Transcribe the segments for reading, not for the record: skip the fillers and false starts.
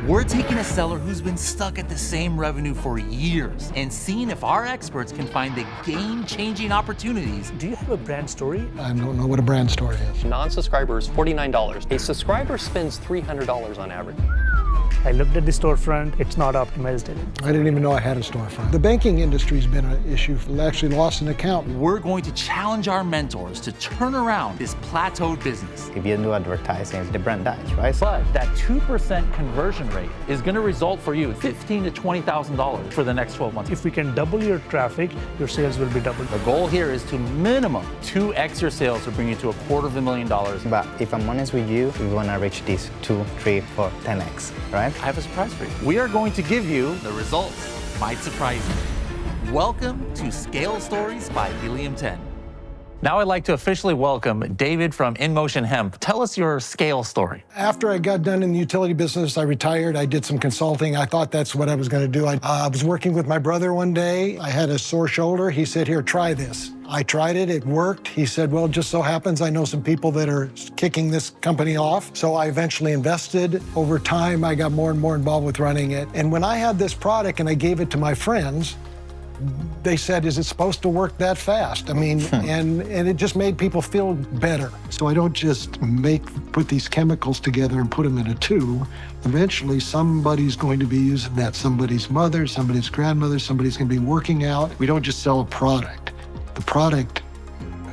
We're taking a seller who's been stuck at the same revenue for years and seeing if our experts can find the game-changing opportunities. Do you have a brand story? I don't know what a brand story is. Non-subscriber is $49. A subscriber spends $300 on average. I looked at the storefront, it's not optimized in it. I didn't even know I had a storefront. The banking industry's been an issue. I actually lost an account. We're going to challenge our mentors to turn around this plateaued business. If you do advertising, the brand dies, right? But that 2% conversion rate is going to result for you $15,000 to $20,000 for the next 12 months. If we can double your traffic, your sales will be doubled. The goal here is to minimum 2x your sales to bring you to $250,000. But if I'm honest with you, we want to reach this 2, 3, 4, 10x, right? I have a surprise for you. We are going to give you the results. Might surprise you. Welcome to Scale Stories by Helium 10. Now I'd like to officially welcome David from InMotion Hemp. Tell us your scale story. After I got done in the utility business, I retired. I did some consulting. I thought that's what I was going to do. I was working with my brother one day. I had a sore shoulder. He said, "Here, try this." I tried it. It worked. He said, "Well, it just so happens I know some people that are kicking this company off." So I eventually invested. Over time, I got more and more involved with running it. And when I had this product and I gave it to my friends, they said, "Is it supposed to work that fast?" I mean, and it just made people feel better. So I don't just put these chemicals together and put them in a tube. Eventually, somebody's going to be using that. Somebody's mother, somebody's grandmother, somebody's going to be working out. We don't just sell a product. The product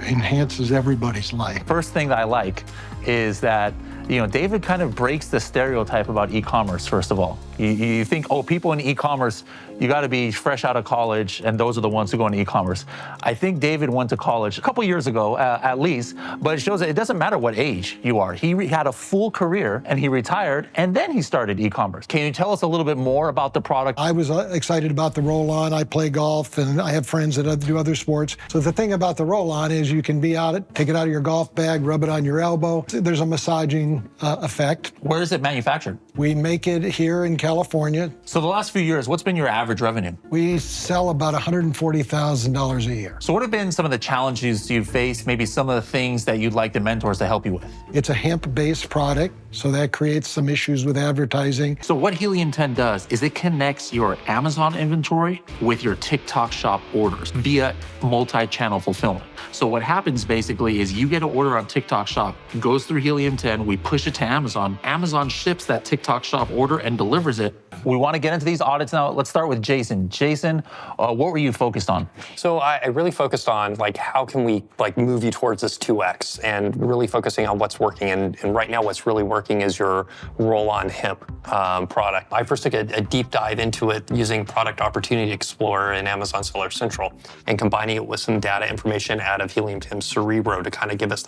enhances everybody's life. First thing that I like is that, David kind of breaks the stereotype about e-commerce, first of all. You think, oh, people in e-commerce, you got to be fresh out of college, and those are the ones who go into e-commerce. I think David went to college a couple years ago, at least, but it shows that it doesn't matter what age you are. He had a full career, and he retired, and then he started e-commerce. Can you tell us a little bit more about the product? I was excited about the roll-on. I play golf, and I have friends that do other sports. So the thing about the roll-on is you can be out, take it out of your golf bag, rub it on your elbow. There's a massaging effect. Where is it manufactured? We make it here in California. So the last few years, what's been your average revenue? We sell about $140,000 a year. So what have been some of the challenges you've faced, maybe some of the things that you'd like the mentors to help you with? It's a hemp-based product, so that creates some issues with advertising. So what Helium 10 does is it connects your Amazon inventory with your TikTok shop orders via multi-channel fulfillment. So what happens basically is you get an order on TikTok shop, goes through Helium 10, we push it to Amazon. Amazon ships that TikTok shop order and delivers it. We want to get into these audits now. Let's start with Jason. Jason, what were you focused on? So I really focused on how can we move you towards this 2x, and really focusing on what's working. And right now what's really working is your roll-on hemp product. I first took a deep dive into it using Product Opportunity Explorer in Amazon Seller Central and combining it with some data information out of Helium 10 Cerebro to kind of give us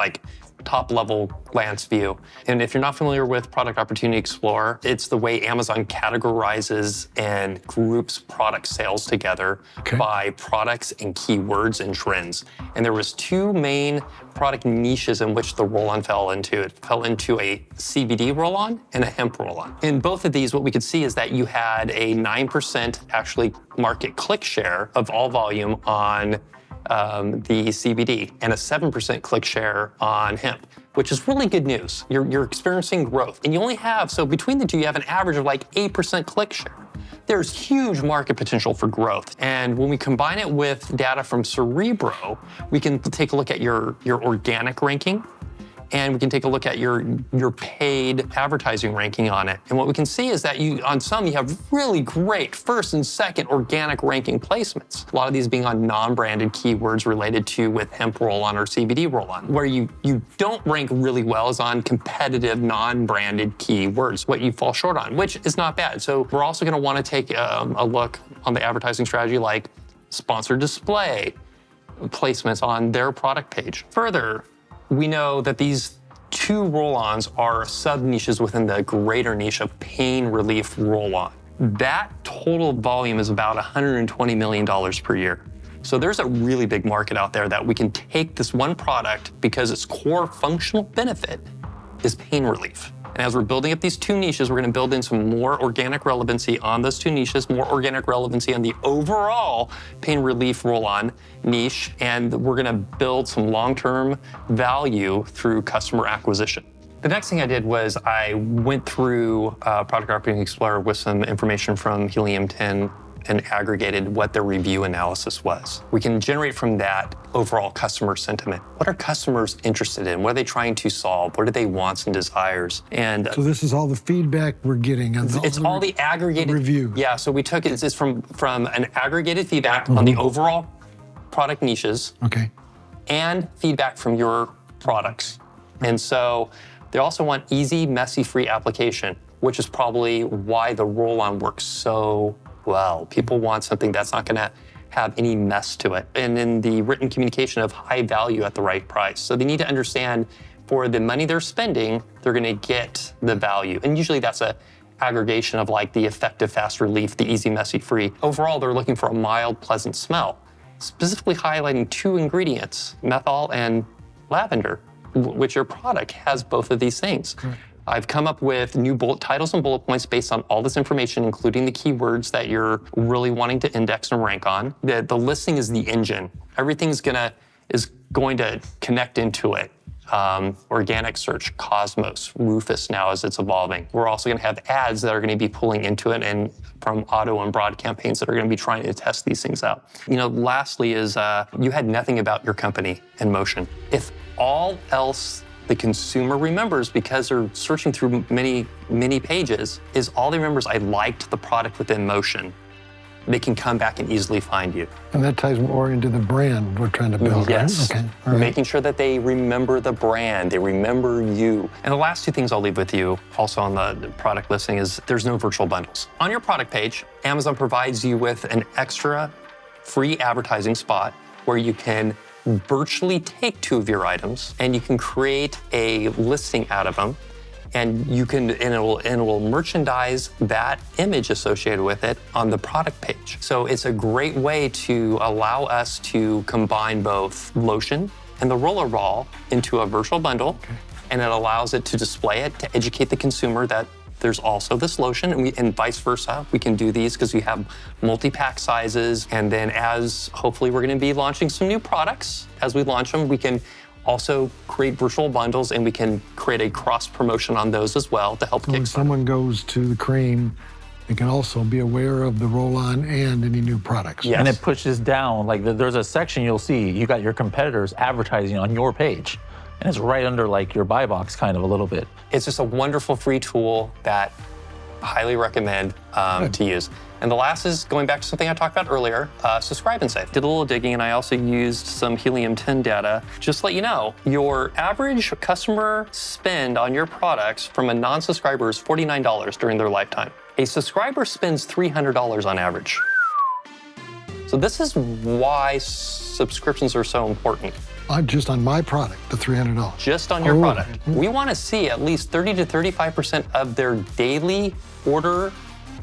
top-level glance view. And if you're not familiar with Product Opportunity Explorer, it's the way Amazon categorizes and groups product sales together by products and keywords and trends. And there was two main product niches in which the roll-on fell into. It fell into a CBD roll-on and a hemp roll-on. In both of these, what we could see is that you had a 9% actually market click share of all volume on the CBD and a 7% click share on hemp, which is really good news. You're experiencing growth. And you only have, so between the two, you have an average of 8% click share. There's huge market potential for growth. And when we combine it with data from Cerebro, we can take a look at your organic ranking, and we can take a look at your paid advertising ranking on it. And what we can see is that on some you have really great first and second organic ranking placements. A lot of these being on non-branded keywords related to with hemp roll-on or CBD roll-on. Where you don't rank really well is on competitive non-branded keywords, what you fall short on, which is not bad. So we're also gonna wanna take a look on the advertising strategy like sponsored display placements on their product page. Further, we know that these two roll-ons are sub-niches within the greater niche of pain relief roll-on. That total volume is about $120 million per year. So there's a really big market out there that we can take this one product because its core functional benefit is pain relief. And as we're building up these two niches, we're going to build in some more organic relevancy on those two niches, more organic relevancy on the overall pain relief roll-on niche, and we're going to build some long-term value through customer acquisition. The next thing I did was I went through Product Marketing Explorer with some information from Helium 10 and aggregated what their review analysis was. We can generate from that overall customer sentiment. What are customers interested in? What are they trying to solve? What are they wants and desires? And So this is all the feedback we're getting. And it's all the aggregated reviews. Yeah, so we took it. It's from an aggregated feedback on the overall product niches Okay. and feedback from your products. And so they also want easy, messy-free application, which is probably why the roll-on works so well. People want something that's not going to have any mess to it. And then the written communication of high value at the right price. So they need to understand for the money they're spending, they're going to get the value. And usually that's a aggregation of like the effective fast relief, the easy, messy free. Overall, they're looking for a mild, pleasant smell, specifically highlighting two ingredients, menthol and lavender, which your product has both of these things. Correct. I've come up with new bullet titles and bullet points based on all this information, including the keywords that you're really wanting to index and rank on. The listing is the engine. Everything's is going to connect into it. Organic search, Cosmos, Rufus now as it's evolving. We're also going to have ads that are going to be pulling into it and from auto and broad campaigns that are going to be trying to test these things out. Lastly is you had nothing about your company in motion. If all else the consumer remembers, because they're searching through many, many pages, is all they remember is I liked the product within motion. They can come back and easily find you. And that ties more into the brand we're trying to build, yes. right? Okay. All right. Making sure that they remember the brand, they remember you. And the last two things I'll leave with you, also on the product listing, is there's no virtual bundles. On your product page, Amazon provides you with an extra free advertising spot where you can virtually take two of your items and you can create a listing out of them, and it will merchandise that image associated with it on the product page. So it's a great way to allow us to combine both lotion and the roller ball into a virtual bundle, and it allows it to display it to educate the consumer that there's also this lotion, and vice versa. We can do these because we have multi-pack sizes. And then as hopefully we're going to be launching some new products, as we launch them, we can also create virtual bundles, and we can create a cross promotion on those as well to help When kickstart. someone goes to the cream, they can also be aware of the roll-on and any new products. Yes. And it pushes down, like there's a section you'll see, you got your competitors advertising on your page. And it's right under like your buy box kind of a little bit. It's just a wonderful free tool that I highly recommend to use. And the last is going back to something I talked about earlier, subscribe and save. Did a little digging, and I also used some Helium 10 data. Just to let you know, your average customer spend on your products from a non-subscriber is $49 during their lifetime. A subscriber spends $300 on average. So this is why subscriptions are so important. Just on my product, the $300. Just on your product. We want to see at least 30 to 35% of their daily order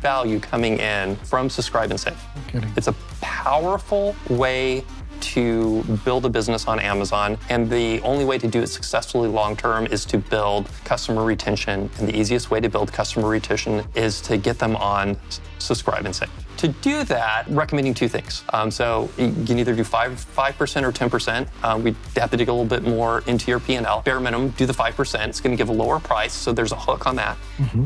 value coming in from subscribe and save. Kidding. It's a powerful way to build a business on Amazon, and the only way to do it successfully long-term is to build customer retention, and the easiest way to build customer retention is to get them on subscribe and save. To do that, recommending two things. So you can either do 5% or 10%. We have to dig a little bit more into your P&L. Bare minimum, do the 5%. It's going to give a lower price, so there's a hook on that.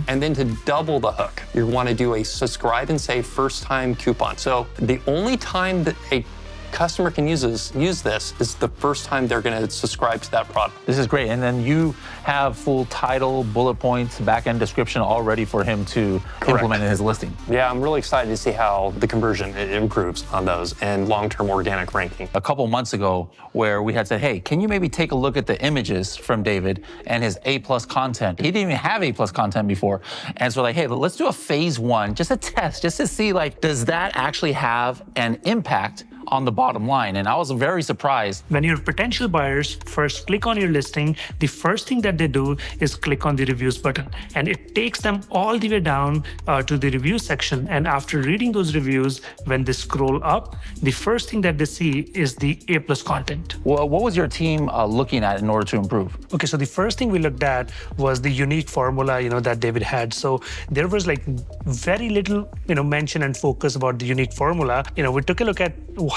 And then to double the hook, you want to do a subscribe and save first-time coupon. So the only time that a customer can use this is the first time they're going to subscribe to that product. This is great. And then you have full title, bullet points, back-end description all ready for him to implement in his listing. Yeah, I'm really excited to see how the conversion improves on those and long-term organic ranking. A couple months ago where we had said, hey, can you maybe take a look at the images from David and his A+ content? He didn't even have A+ content before. And so like, hey, let's do a phase 1, just a test, just to see like, does that actually have an impact on the bottom line? And I was very surprised. When your potential buyers first click on your listing, the first thing that they do is click on the reviews button. And it takes them all the way down to the review section. And after reading those reviews, when they scroll up, the first thing that they see is the A+ content. Well, what was your team looking at in order to improve? Okay, so the first thing we looked at was the unique formula, that David had. So there was like very little, mention and focus about the unique formula. We took a look at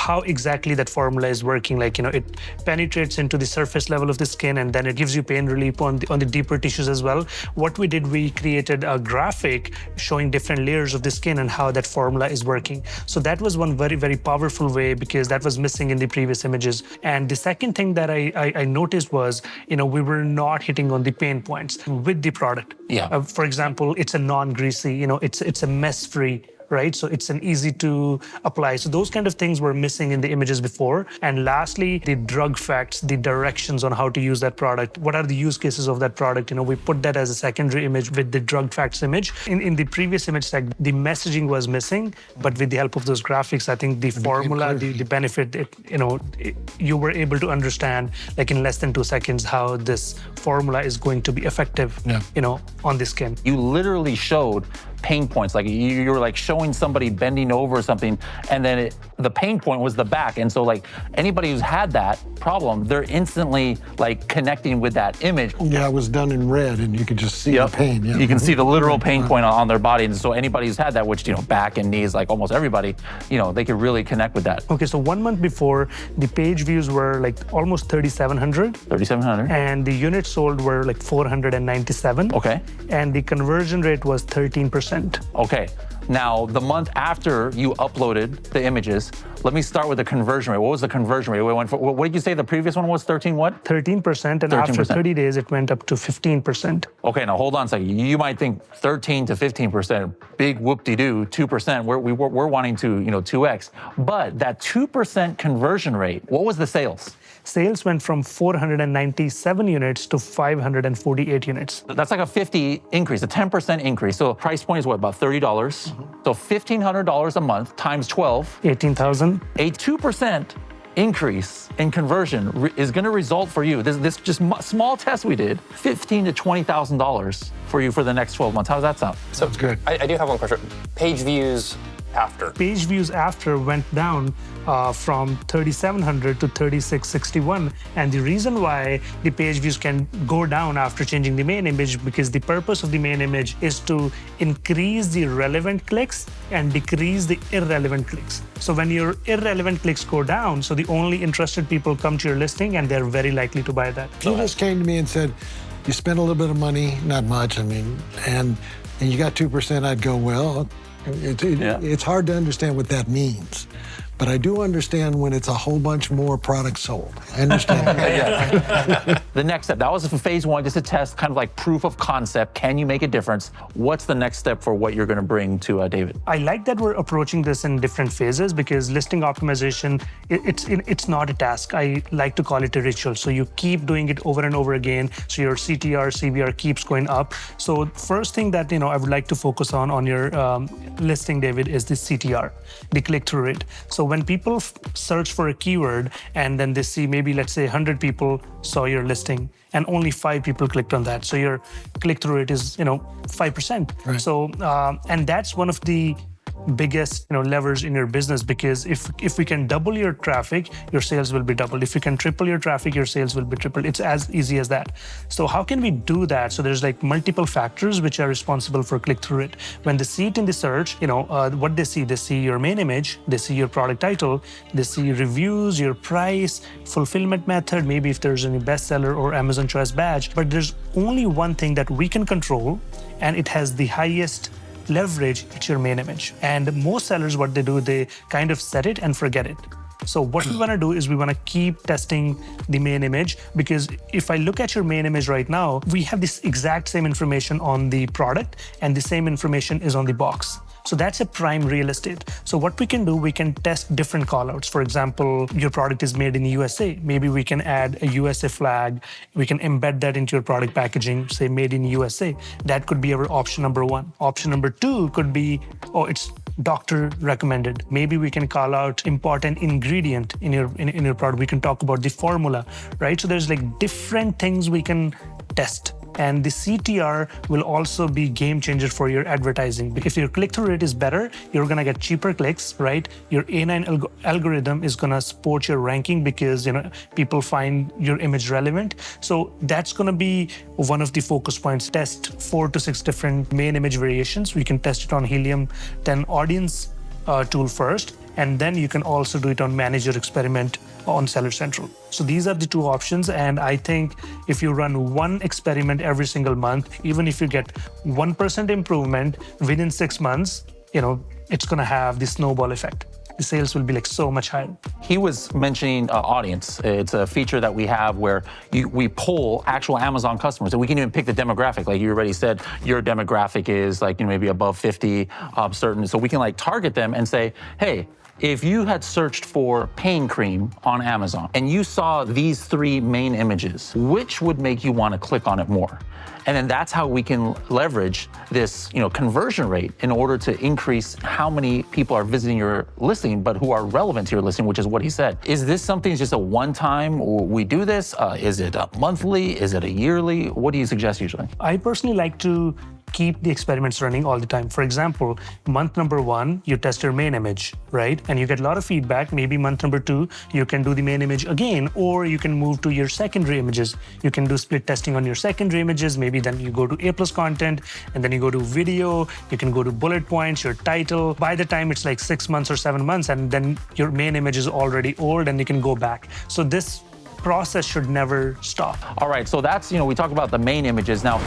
how exactly that formula is working. Like, it penetrates into the surface level of the skin, and then it gives you pain relief on the deeper tissues as well. What we did, we created a graphic showing different layers of the skin and how that formula is working. So that was one very, very powerful way, because that was missing in the previous images. And the second thing that I noticed was, we were not hitting on the pain points with the product. Yeah. For example, it's a non-greasy, it's a mess-free, right? So it's an easy to apply. So those kind of things were missing in the images before. And lastly, the drug facts, the directions on how to use that product. What are the use cases of that product? We put that as a secondary image with the drug facts image. In the previous image tag, the messaging was missing, but with the help of those graphics, I think the formula, the benefit, you were able to understand, like in less than 2 seconds, how this formula is going to be effective, on the skin. You literally showed pain points. Like you were like showing somebody bending over or something, and then the pain point was the back. And so like anybody who's had that problem, they're instantly like connecting with that image. Yeah, it was done in red, and you could just see the pain. Yeah. You can see the literal pain point on their body. And so anybody who's had that, which, back and knees, like almost everybody, they could really connect with that. Okay, so 1 month before, the page views were like almost 3,700. 3,700. And the units sold were like 497. Okay. And the conversion rate was 13%. Okay. Now, the month after you uploaded the images, let me start with the conversion rate. What was the conversion rate? What did you say the previous one was? 13 what? 13%, and after 30 days, it went up to 15%. Okay, now hold on a second. You might think 13 to 15%, big whoop-de-doo, 2%. We're wanting to, 2x. But that 2% conversion rate, what was the sales? Sales went from 497 units to 548 units. That's like a 50 increase, a 10% increase. So price point is what, about $30? So $1,500 a month times 12. 18,000. A 2% increase in conversion is going to result for you, this just small test we did, $15,000 to $20,000 for you for the next 12 months. How does that sound? So that's good. I do have one question. Page views after. Page views after went down from 3,700 to 3,661. And the reason why the page views can go down after changing the main image, because the purpose of the main image is to increase the relevant clicks and decrease the irrelevant clicks. So when your irrelevant clicks go down, so the only interested people come to your listing, and they're very likely to buy that. He just came to me and said, you spent a little bit of money, not much, and you got 2%, I'd go, well, it's hard to understand what that means. But I do understand when it's a whole bunch more products sold. I understand. The next step, that was for phase one, just a test, kind of like proof of concept. Can you make a difference? What's the next step for what you're going to bring to David? I like that we're approaching this in different phases, because listing optimization, it's not a task. I like to call it a ritual. So you keep doing it over and over again. So your CTR, CBR keeps going up. So first thing that I would like to focus on your listing, David, is the CTR, the click-through rate. So when people search for a keyword and then they see maybe, let's say 100 people saw your listing and only 5 people clicked on that. So your click-through rate is, 5%. Right. So, and that's one of the biggest levers in your business, because if we can double your traffic, your sales will be doubled. If you can triple your traffic, your sales will be tripled. It's as easy as that. So how can we do that? So there's like multiple factors which are responsible for click-through rate. When they see it in the search, what they see your main image, they see your product title, they see reviews, your price, fulfillment method, maybe if there's any bestseller or Amazon Choice badge. But there's only one thing that we can control, and it has the highest leverage. It's your main image. And most sellers, what they do, they kind of set it and forget it. So what we want to do is we want to keep testing the main image, because if I look at your main image right now, we have this exact same information on the product, and the same information is on the box. So that's a prime real estate. So what we can do, we can test different callouts. For example, your product is made in the USA. Maybe we can add a USA flag. We can embed that into your product packaging, say made in USA. That could be our option number 1. Option number 2 could be, it's doctor recommended. Maybe we can call out important ingredient in your product. We can talk about the formula, right? So there's like different things we can test. And the CTR will also be game changer for your advertising. If your click-through rate is better, you're gonna get cheaper clicks, right? Your A9 algorithm is gonna support your ranking, because people find your image relevant. So that's gonna be one of the focus points. Test 4 to 6 different main image variations. We can test it on Helium 10 audience tool first, And then you can also do it on Manage Your Experiment on Seller Central. So these are the two options. And I think if you run one experiment every single month, even if you get 1% improvement within 6 months, it's going to have the snowball effect. The sales will be like so much higher. He was mentioning audience. It's a feature that we have where we poll actual Amazon customers, and we can even pick the demographic. Like you already said, your demographic is like maybe above 50, certain. So we can like target them and say, hey, if you had searched for pain cream on Amazon and you saw these 3 main images, which would make you want to click on it more? And then that's how we can leverage this, conversion rate in order to increase how many people are visiting your listing, but who are relevant to your listing, which is what he said. Is this something just a one-time we do this? Is it a monthly? Is it a yearly? What do you suggest usually? I personally like to keep the experiments running all the time. For example, month number 1, you test your main image, right? And you get a lot of feedback. Maybe month number 2, you can do the main image again, or you can move to your secondary images. You can do split testing on your secondary images. Maybe then you go to A+ content, and then you go to video. You can go to bullet points, your title. By the time it's like 6 months or 7 months, and then your main image is already old and you can go back. So this process should never stop. All right, so that's, we talked about the main images. Now,